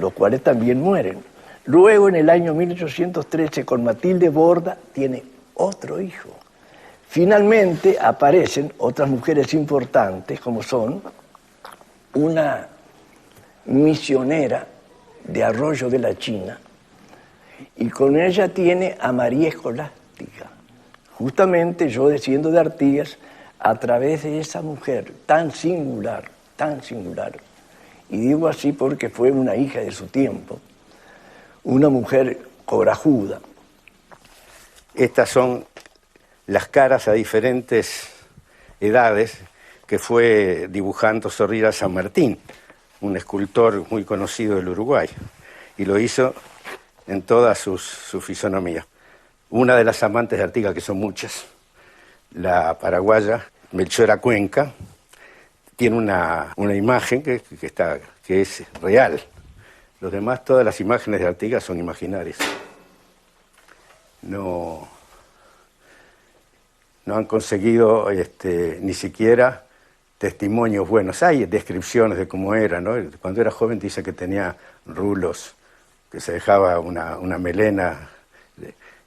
los cuales también mueren. Luego, en el año 1813, con Matilde Borda, tiene otro hijo. Finalmente aparecen otras mujeres importantes, como son una misionera de Arroyo de la China, y con ella tiene a María Escolástica. Justamente yo desciendo de Artigas a través de esa mujer tan singular, y digo así porque fue una hija de su tiempo, una mujer corajuda. Estas son las caras a diferentes edades que fue dibujando Zorrilla San Martín, un escultor muy conocido del Uruguay, y lo hizo en toda su fisonomía. Una de las amantes de Artigas, que son muchas, la paraguaya Melchora Cuenca, tiene una imagen que es real. Los demás, todas las imágenes de Artigas son imaginarias. No han conseguido ni siquiera testimonios buenos. Hay descripciones de cómo era, ¿no? Cuando era joven dice que tenía rulos, que se dejaba una melena,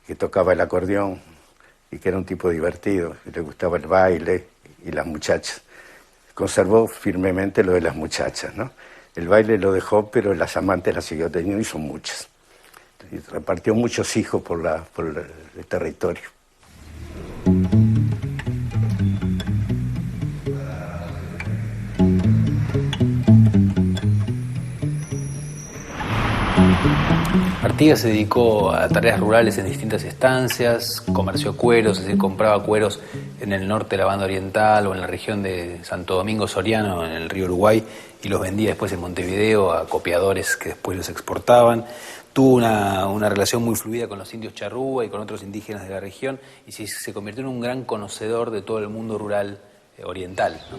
que tocaba el acordeón y que era un tipo divertido, que le gustaba el baile y las muchachas. Conservó firmemente lo de las muchachas, ¿no? El baile lo dejó, pero las amantes las siguió teniendo y son muchas. Y repartió muchos hijos por el territorio. Artigas se dedicó a tareas rurales en distintas estancias, comerció cueros, es decir, compraba cueros en el norte de la banda oriental o en la región de Santo Domingo Soriano, en el río Uruguay, y los vendía después en Montevideo a copiadores que después los exportaban. Tuvo una relación muy fluida con los indios charrúa y con otros indígenas de la región, y se convirtió en un gran conocedor de todo el mundo rural oriental, ¿no?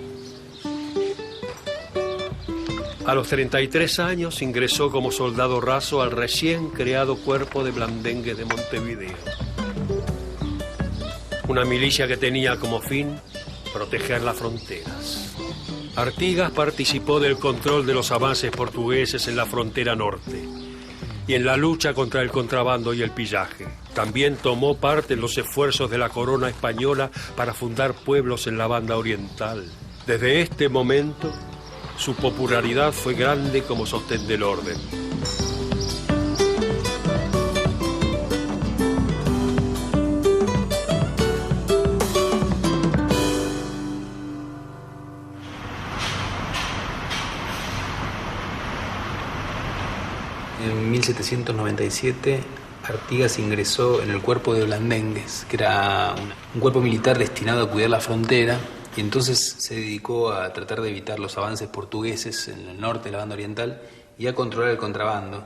A los 33 años ingresó como soldado raso al recién creado Cuerpo de Blandengues de Montevideo. Una milicia que tenía como fin proteger las fronteras. Artigas participó del control de los avances portugueses en la frontera norte y en la lucha contra el contrabando y el pillaje. También tomó parte en los esfuerzos de la corona española para fundar pueblos en la banda oriental. Desde este momento, su popularidad fue grande como sostén del orden. En 1797, Artigas ingresó en el Cuerpo de Blandengues, que era un cuerpo militar destinado a cuidar la frontera, y entonces se dedicó a tratar de evitar los avances portugueses en el norte de la banda oriental y a controlar el contrabando,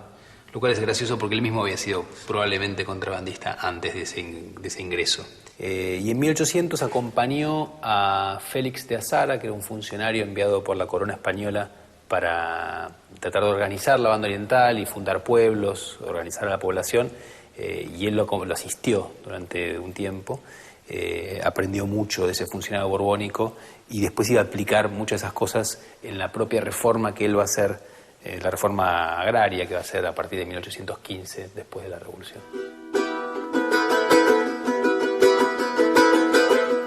lo cual es gracioso porque él mismo había sido probablemente contrabandista antes de ese ingreso. Y en 1800 acompañó a Félix de Azara, que era un funcionario enviado por la corona española para tratar de organizar la banda oriental y fundar pueblos, organizar a la población, y él lo asistió durante un tiempo. Aprendió mucho de ese funcionario borbónico y después iba a aplicar muchas de esas cosas en la propia reforma que él va a hacer, la reforma agraria que va a hacer a partir de 1815, después de la Revolución.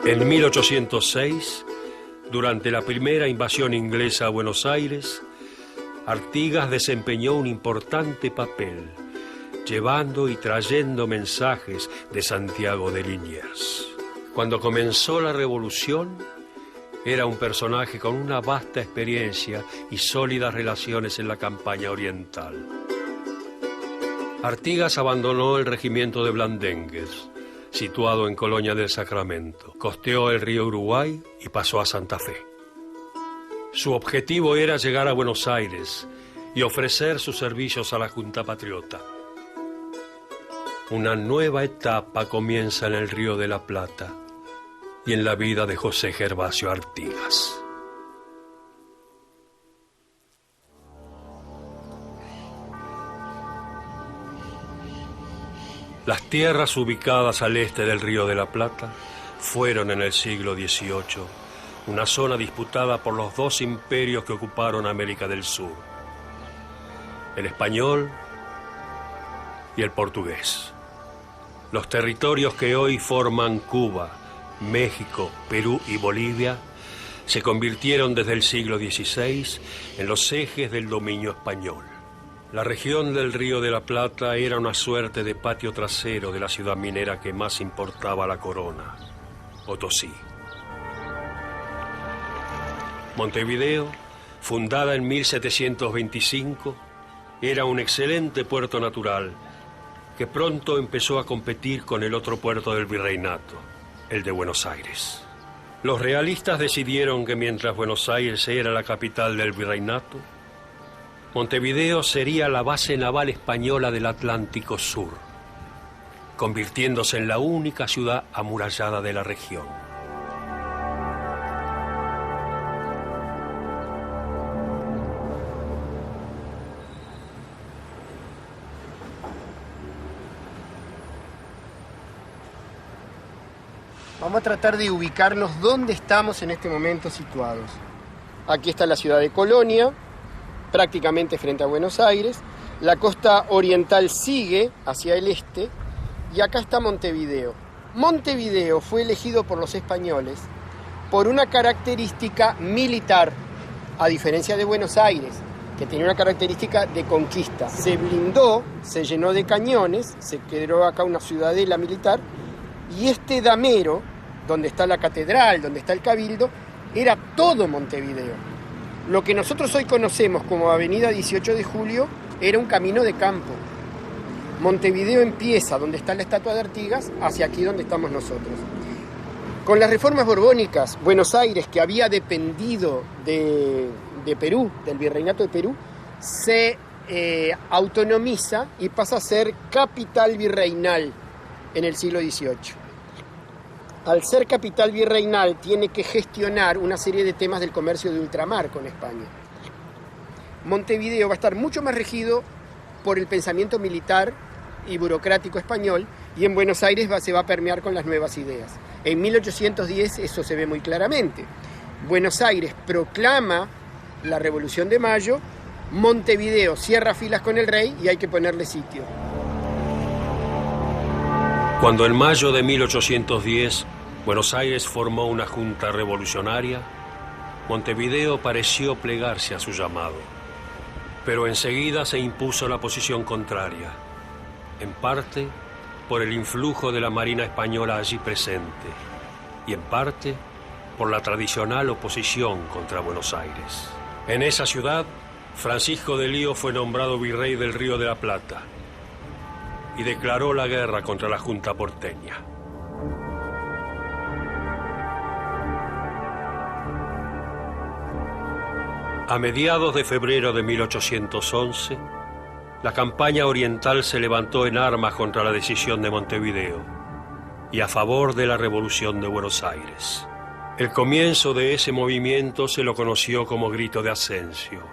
En 1806, durante la primera invasión inglesa a Buenos Aires, Artigas desempeñó un importante papel, llevando y trayendo mensajes de Santiago de Liniers. Cuando comenzó la revolución, era un personaje con una vasta experiencia y sólidas relaciones en la campaña oriental. Artigas abandonó el regimiento de Blandengues, situado en Colonia del Sacramento, costeó el río Uruguay y pasó a Santa Fe. Su objetivo era llegar a Buenos Aires y ofrecer sus servicios a la Junta Patriota. Una nueva etapa comienza en el Río de la Plata y en la vida de José Gervasio Artigas. Las tierras ubicadas al este del Río de la Plata fueron en el siglo XVIII una zona disputada por los dos imperios que ocuparon América del Sur. el español y el portugués. Los territorios que hoy forman Cuba, México, Perú y Bolivia se convirtieron desde el siglo XVI en los ejes del dominio español. La región del Río de la Plata era una suerte de patio trasero de la ciudad minera que más importaba a la corona, Potosí. Montevideo, fundada en 1725, era un excelente puerto natural que pronto empezó a competir con el otro puerto del virreinato, el de Buenos Aires. Los realistas decidieron que mientras Buenos Aires era la capital del virreinato, Montevideo sería la base naval española del Atlántico Sur, convirtiéndose en la única ciudad amurallada de la región. Vamos a tratar de ubicarnos dónde estamos en este momento situados. Aquí está la ciudad de Colonia, prácticamente frente a Buenos Aires. La costa oriental sigue hacia el este y acá está Montevideo. Montevideo fue elegido por los españoles por una característica militar, a diferencia de Buenos Aires, que tenía una característica de conquista. Se blindó, se llenó de cañones, se creó acá una ciudadela militar, y este damero, donde está la catedral, donde está el cabildo, era todo Montevideo. Lo que nosotros hoy conocemos como Avenida 18 de Julio era un camino de campo. Montevideo empieza donde está la estatua de Artigas, hacia aquí donde estamos nosotros. Con las reformas borbónicas, Buenos Aires, que había dependido de Perú, del virreinato de Perú, se autonomiza y pasa a ser capital virreinal en el siglo XVIII. Al ser capital virreinal, tiene que gestionar una serie de temas del comercio de ultramar con España. Montevideo va a estar mucho más regido por el pensamiento militar y burocrático español, y en Buenos Aires se va a permear con las nuevas ideas. En 1810 eso se ve muy claramente. Buenos Aires proclama la Revolución de Mayo, Montevideo cierra filas con el rey y hay que ponerle sitio. Cuando en mayo de 1810 Buenos Aires formó una junta revolucionaria, Montevideo pareció plegarse a su llamado, pero enseguida se impuso la posición contraria, en parte por el influjo de la Marina española allí presente y en parte por la tradicional oposición contra Buenos Aires. En esa ciudad, Francisco de Lío fue nombrado virrey del Río de la Plata y declaró la guerra contra la Junta porteña. A mediados de febrero de 1811, la campaña oriental se levantó en armas contra la decisión de Montevideo y a favor de la Revolución de Buenos Aires. El comienzo de ese movimiento se lo conoció como Grito de Ascencio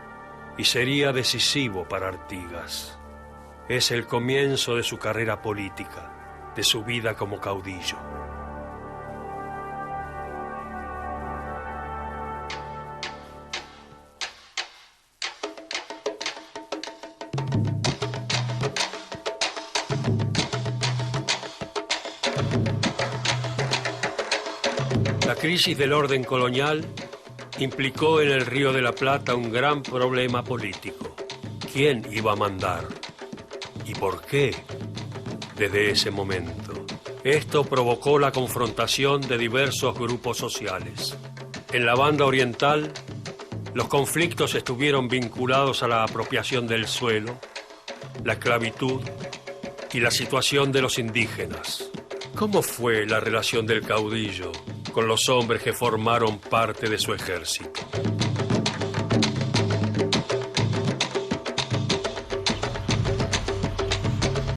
y sería decisivo para Artigas. Es el comienzo de su carrera política, de su vida como caudillo. La crisis del orden colonial implicó en el Río de la Plata un gran problema político. ¿Quién iba a mandar? ¿Y por qué? Desde ese momento. Esto provocó la confrontación de diversos grupos sociales. En la banda oriental, los conflictos estuvieron vinculados a la apropiación del suelo, la esclavitud y la situación de los indígenas. ¿Cómo fue la relación del caudillo con los hombres que formaron parte de su ejército?